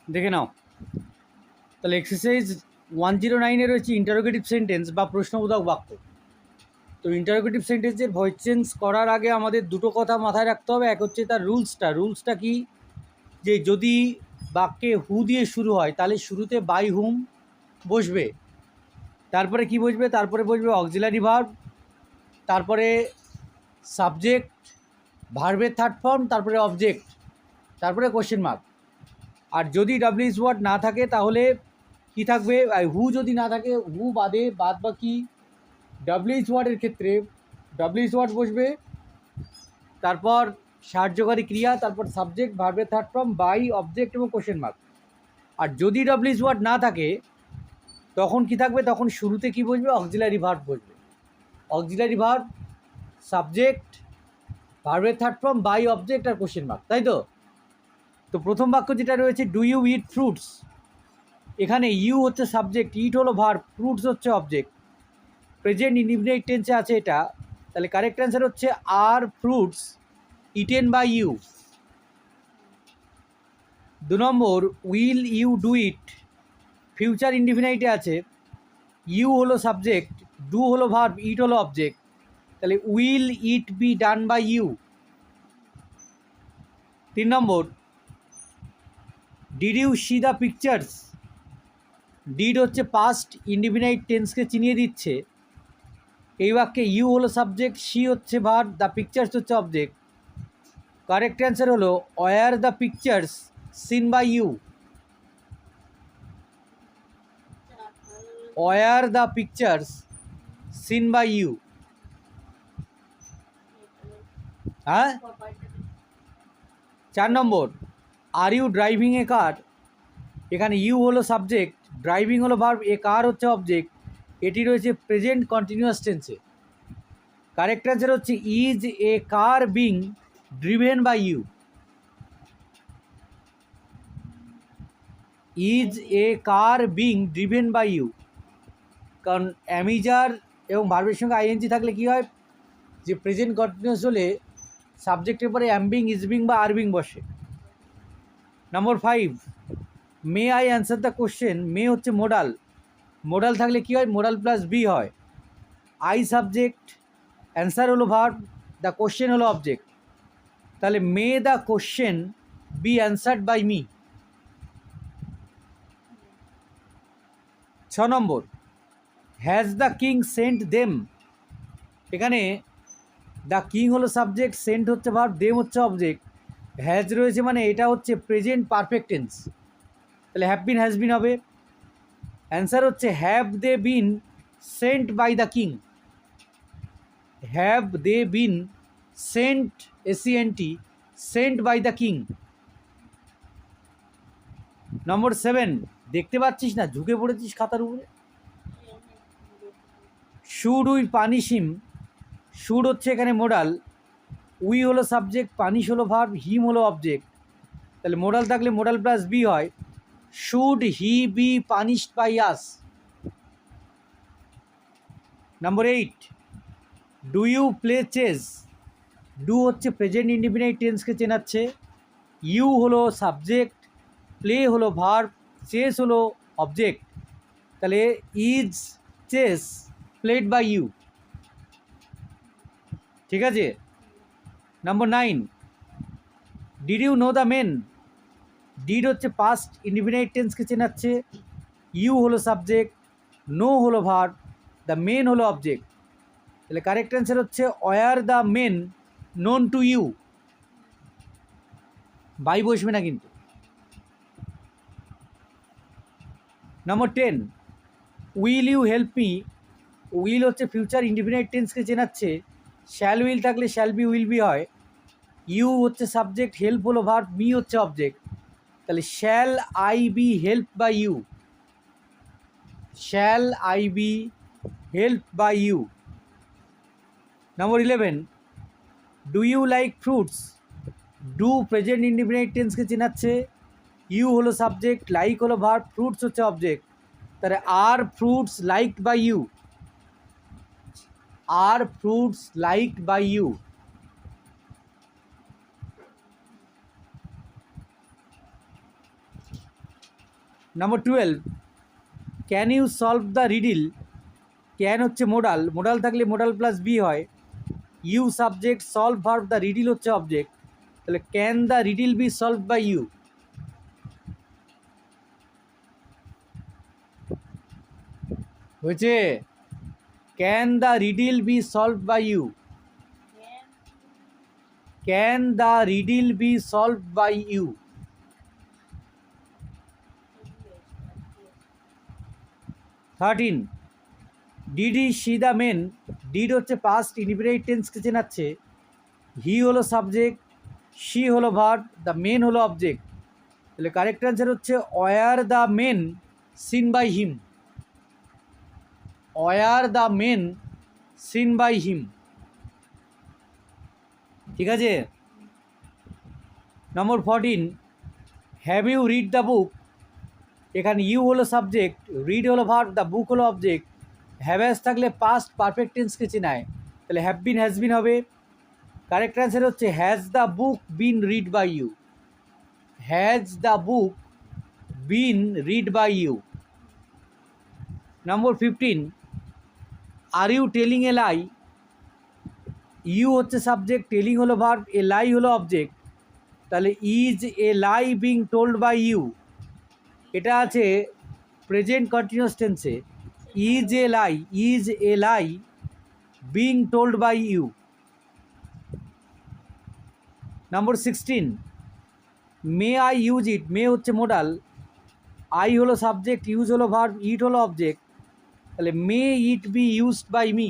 দেখে নাও। তাহলে এক্সারসাইজ 109 রয়েছে ইন্টারোগেটিভ সেন্টেন্স বা প্রশ্নবোধক বাক্য। তো ইন্টারোগেটিভ সেন্টেন্সের ভয়েস চেঞ্জ করার আগে আমাদের দুটো কথা মাথায় রাখতে হবে। এক হচ্ছে তার রুলসটা কি, যে যদি বাক্যে হু দিয়ে শুরু হয় তাহলে শুরুতে বাই হুম বসবে, তারপরে কি বসবে, তারপরে বসবে অক্সিলারি ভার্ব, তারপরে সাবজেক্ট, ভার্বের থার্ড ফর্ম, তারপরে অবজেক্ট, তারপরে কোশ্চেন মার্ক। আর যদি ডাব্লিউএস ওয়ার্ড না থাকে তাহলে কি থাকবে, হু যদি না থাকে, হু বাদ বাকি ডাব্লিউএস ওয়ার্ডের ক্ষেত্রে ডাব্লিউএস ওয়ার্ড বসবে, তারপর সাহায্যকারী ক্রিয়া, তারপর সাবজেক্ট, ভার্বের থার্ড ফর্ম, বাই, অবজেক্ট এবং কোশ্চেন মার্ক। আর যদি ডাব্লিউএস ওয়ার্ড না থাকে তখন কি থাকবে, তখন শুরুতে কি বসবে, অক্সিলারি ভার্ব বসবে। অক্সিলারি ভার্ব, সাবজেক্ট, ভার্বের থার্ড ফর্ম, বাই, অবজেক্ট আর কোশ্চেন মার্ক, তাই তো। তো প্রথম বাক্য যেটা রয়েছে, ডু ইউ ইট ফ্রুটস, এখানে ইউ হচ্ছে সাবজেক্ট, ইট হলো ভার্ব, ফ্রুটস হচ্ছে অবজেক্ট, প্রেজেন্ট ইনডিফিনিট টেন্সে আছে এটা। তাহলে কারেক্ট অ্যান্সার হচ্ছে are fruits eaten by you. 2 নম্বর, will you do it, future ইনডিফিনাইটে আছে, ইউ হলো সাবজেক্ট, ডু হলো ভার্ব, ইট হলো অবজেক্ট, তাহলে will it be done by you. 3 number, did you see the pictures, did হচ্ছে past indefinite টেন্সকে চিনিয়ে দিচ্ছে। এই বাক্যে ইউ হলো সাবজেক্ট, সি হচ্ছে ভার্ব, দ্য পিকচার্স হচ্ছে অবজেক্ট। কারেক্ট অ্যান্সার হলো were the pictures seen by you. Were the pictures seen by you. হ্যাঁ। 4 নম্বর, আর ইউ ড্রাইভিং এ কার, এখানে ইউ হলো সাবজেক্ট, ড্রাইভিং হলো ভার্ব, এ কার হচ্ছে অবজেক্ট, এটি রয়েছে প্রেজেন্ট কন্টিনিউয়াস টেন্সে। কারেক্ট অ্যান্সার হচ্ছে is a car being driven by you. Is a car being driven by you, কারণ অ্যামিজার এবং ভার্বের সঙ্গে আইএনজি থাকলে কি হয়, যে প্রেজেন্ট কন্টিনিউয়াস হলে সাবজেক্টের পরে অ্যামবিং, ইজবিং বা আরবিং বসে। Number 5, may I answer the question, may হচ্ছে মোডাল, মোডাল থাকলে কি হয়, মোডাল প্লাস বি হয়। আই সাবজেক্ট, অ্যান্সার হলো ভার্ব, দ্য কোশ্চেন হলো অবজেক্ট, তাহলে may the question be answered by me. 6 number, has the king sent them, এখানে the king হলো সাবজেক্ট, সেন্ট হচ্ছে ভার্ব, দেম হচ্ছে অবজেক্ট, হ্যাজ রয়েছে মানে এটা হচ্ছে প্রেজেন্ট পারফেক্ট টেন্স, তাহলে হ্যাভ বিন হ্যাজ বিন হবে। অ্যান্সার হচ্ছে have they been sent by the king, have they been sent, SCNT, sent by the king. Number 7, দেখতে পাচ্ছিস না, ঝুঁকে পড়েছিস খাতার উপরে। Should we punish him, should হচ্ছে এখানে মোডাল, উই হলো সাবজেক্ট, পানিশ হলো ভার্ব, হিম হলো অবজেক্ট, তাহলে মোডাল থাকলে মোডাল প্লাস বি হয়, should he be punished by us. Number 8, do you play chess, do হচ্ছে প্রেজেন্ট ইনডিফিনাইট টেন্সকে চেনাচ্ছে, ইউ হলো সাবজেক্ট, প্লে হলো ভার্ব, চেস হলো অবজেক্ট, তাহলে is chess played by you. ঠিক আছে। Number 9, did you know the men, did হচ্ছে পাস্ট ইনডিফিনাইট টেন্সকে চেনাচ্ছে, ইউ হলো সাবজেক্ট, নো হলো ভার্ব, দ্য মেন হলো অবজেক্ট, তাহলে কারেক্ট অ্যান্সার হচ্ছে were the men known to you, by বসবে না কিন্তু। Number 10, will you help me, will হচ্ছে ফিউচার ইনডিফিনাইট টেন্সকে চেনাচ্ছে, শ্যাল উইল থাকলে শ্যাল বি উইল বি হয়, ইউ হচ্ছে সাবজেক্ট, হেল্প হলো ভার্ব, মি হচ্ছে অবজেক্ট, তাহলে shall I be help by you, shall I be help by you. Number 11, do you like fruits, do present indefinite টেন্সকে চেনাচ্ছে, you হলো subject, like হলো verb, fruits হচ্ছে object, তাহলে are fruits liked by you, are fruits liked by you. Number 12, can you solve the riddle. Can হচ্ছে modal, modal থাকলে modal plus be হয়, you subject, solve verb, the riddle হচ্ছে object, তাহলে can the riddle be solve by you. হয়েছে? Can the riddle be solve by you, can the riddle be solve by you. 13, did he see the men. Did হচ্ছে past indefinite টেন্সকে চেনাচ্ছে, he হলো subject, see হলো verb, the men হলো object, তাহলে correct answer হচ্ছে were the men seen by him, were the men seen by him. ঠিক আছে? Number 14, have you read the book. এখানে ইউ হলো সাবজেক্ট, রিড হলো ভার্ব, দ্য বুক হলো অবজেক্ট, হ্যাভ হ্যাজ থাকলে পাস্ট পারফেক্ট টেন্সকে চেনায়, তাহলে হ্যাভ বিন হ্যাজ বিন হবে। কারেক্ট অ্যান্সার হচ্ছে has the book been read by you, has the book been read by you. Number 15, are you telling a lie. You হচ্ছে subject, telling হলো verb, a lie হলো object, তাহলে is a lie being told by you, এটা আছে present continuous টেন্সে, is a lie, is a lie being told by you. Number 16, may I use it. May হচ্ছে modal, I হলো subject, use হলো verb, it হলো object, তাহলে may it be used by me,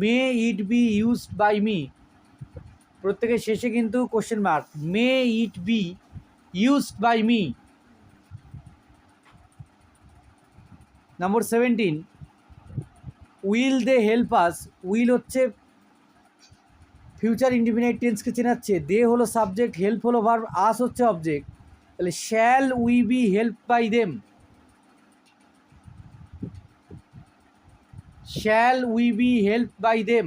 may it be used by me. প্রত্যেকের শেষে কিন্তু question mark, may it be used by me. Number 17, will they help us. Will হচ্ছে future indefinite টেন্সকে চেনাচ্ছে, they হলো subject, help হলো verb, us হচ্ছে object, তাহলে shall we be help by them, shall we be help by them.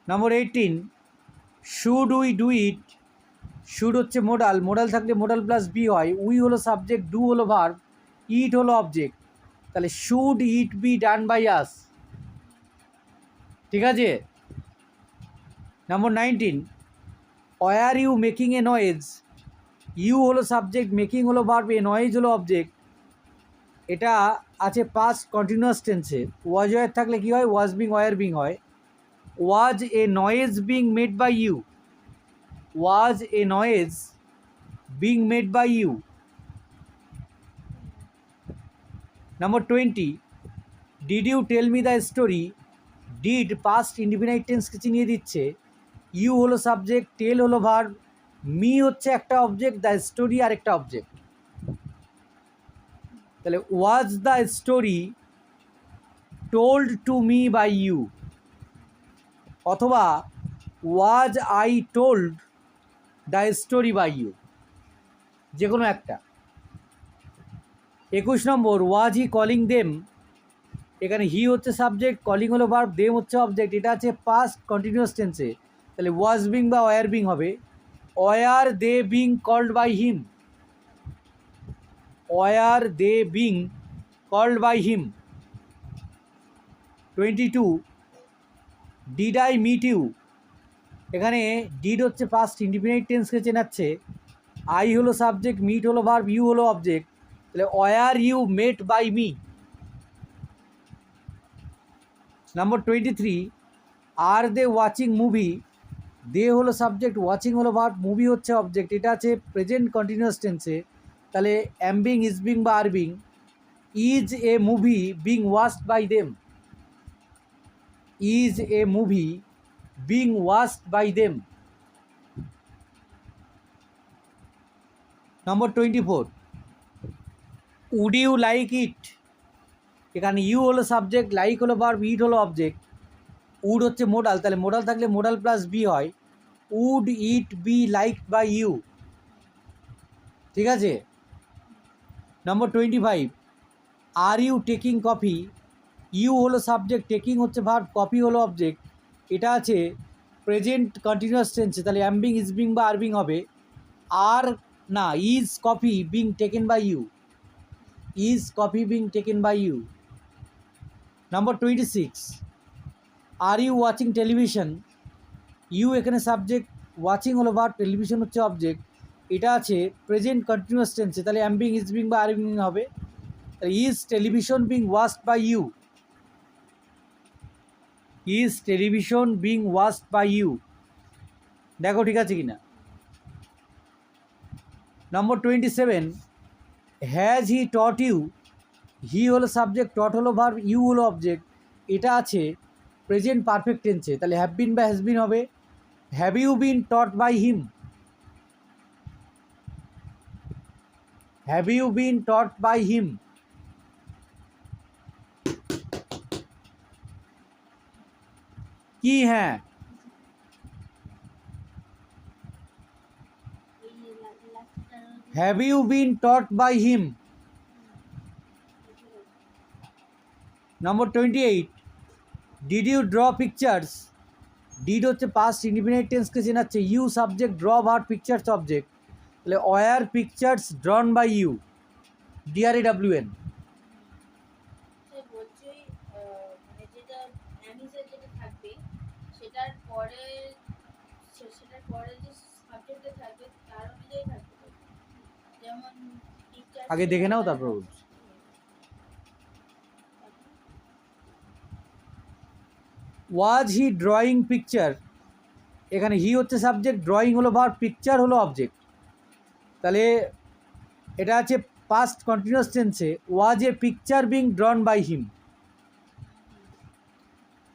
Number 18, should we do it. Should হচ্ছে modal, modal থাকলে modal plus be হয়, we হলো সাবজেক্ট, ডু হলো verb, it হলো object, তাহলে should it be done by us. ঠিক আছে? Number 19, were you making a noise. You হলো সাবজেক্ট, মেকিং হলো ভার্ব, এ নয়েজ হলো অবজেক্ট, এটা আছে পাস্ট কন্টিনিউয়াস টেন্সে, ওয়াজ ওয়ার থাকলে কী হয়, ওয়াজ বিং ওয়ার বিং হয়, was a noise being made by you, was a noise being made by you. Number 20, did you tell me the story. Did past indefinite টেন্সকে চিনিয়ে দিচ্ছে, you হলো subject, টেল হলো verb, me হচ্ছে একটা object, the story আর একটা object, তাহলে was the story told to me by you, অথবা was I told the story by you, যে কোনো একটা। 21 নম্বর, ওয়াজ হি কলিং দেম। এখানে হি হচ্ছে সাবজেক্ট, কলিং হলো ভার্ব, দেম হচ্ছে অবজেক্ট, এটা আছে পাস্ট কন্টিনিউয়াস টেন্সে, তাহলে ওয়াজ বিং বা ওয়ার বিং হবে, were they being called by him, were they being called by him. 22, did I meet you. এখানে ডিড হচ্ছে পাস্ট ইনডিফিনিট টেন্সকে চেনাচ্ছে, আই হলো সাবজেক্ট, মিট হলো ভার্ব, ইউ হলো অবজেক্ট, তাহলে were you met by me. Number 23, are they watching movie. They হলো subject, watching হলো ভার্ব, মুভি হচ্ছে অবজেক্ট, এটা আছে প্রেজেন্ট কন্টিনিউয়াস টেন্সে, তাহলে অ্যাম বিং, ইজ বিং বা are being, is a movie being watched by them, is a movie being watched by them. Number 24, would you like it. এখানে you হলো subject, like হলো verb, it হলো object, would হচ্ছে modal, তাহলে modal থাকলে modal plus be হয়, would it be liked by you. ঠিক আছে? Number 25, are you taking coffee. You হলো সাবজেক্ট, টেকিং হচ্ছে ভার্ব, কফি হলো অবজেক্ট, এটা আছে প্রেজেন্ট কন্টিনিউয়াস টেন্সে, তাহলে অ্যাম বিং, ইজ বিং বা আর বিং হবে। আর না, is coffee being taken by you, is coffee being taken by you. Number 26, are you watching television, you এখানে সাবজেক্ট, ওয়াচিং হলো ভার্ব, টেলিভিশন হচ্ছে অবজেক্ট। এটা আছে প্রেজেন্ট কন্টিনিউয়াস টেন্সে, তাহলে অ্যাম বিং, ইজ বিং বা আর বিং হবে। তাহলে is television being watched by you, is television being watched by you. দেখো ঠিক আছে কিনা। নম্বর 27, হ্যাজ হি টট ইউ, হি হলো সাবজেক্ট, টট হলো ভার্ব, ইউ হলো অবজেক্ট। এটা আছে প্রেজেন্ট পারফেক্ট টেন্সে, তাহলে হ্যাভ বিন বা হ্যাজ বিন হবে। Have you been taught by him, have you been taught by him. কি হ্যাঁ, have you been taught by him. Number 28, did you draw pictures, did হচ্ছে পাস্ট ইনডিফিনিট টেন্সকে চেনাচ্ছে, you subject, draw verb, pictures object. তাহলে were pictures drawn by you, DRAWN। আগে দেখে নাও তারপর বলছি। ওয়াজ হি ড্রয়িং পিকচার, এখানে হি হচ্ছে সাবজেক্ট, ড্রয়িং হলো ভার্ব, পিকচার হলো অবজেক্ট। তাহলে এটা আছে পাস্ট কন্টিনিউয়াস টেন্সে, was a picture being drawn by him.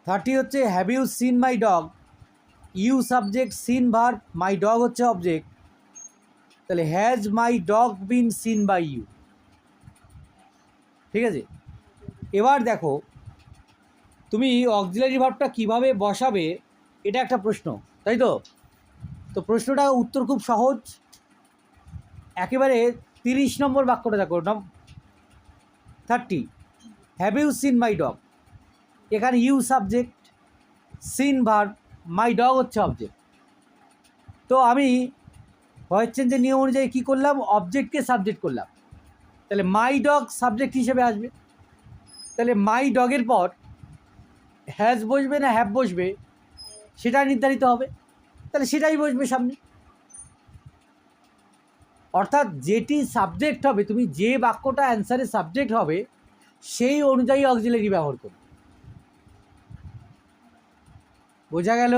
30 হচ্ছে have you seen my dog, you subject, seen verb, my dog হচ্ছে অবজেক্ট। তাহলে has my dog been seen by you. ঠিক আছে, এবার দেখো তুমি অক্সিলারি ভার্বটা কীভাবে বসাবে, এটা একটা প্রশ্ন, তাই তো? তো প্রশ্নটা উত্তর খুব সহজ, একেবারে 30 নম্বর বাক্যটা দেখো। 30, have you seen my dog, এখানে you subject, seen verb, my dog হচ্ছে অবজেক্ট। তো আমি ভয়েস চেঞ্জের নিয়ম অনুযায়ী কী করলাম, অবজেক্টকে সাবজেক্ট করলাম, তাহলে মাই ডগ সাবজেক্ট হিসেবে আসবে। তাহলে মাই ডগের পর হ্যাজ বসবে না হ্যাভ বসবে সেটা নির্ধারিত হবে, তাহলে সেটাই বসবে সামনে। অর্থাৎ যেটি সাবজেক্ট হবে, তুমি যে বাক্যটা অ্যান্সারের সাবজেক্ট হবে সেই অনুযায়ী অক্সিলারি ব্যবহার করবে। বোঝা গেল?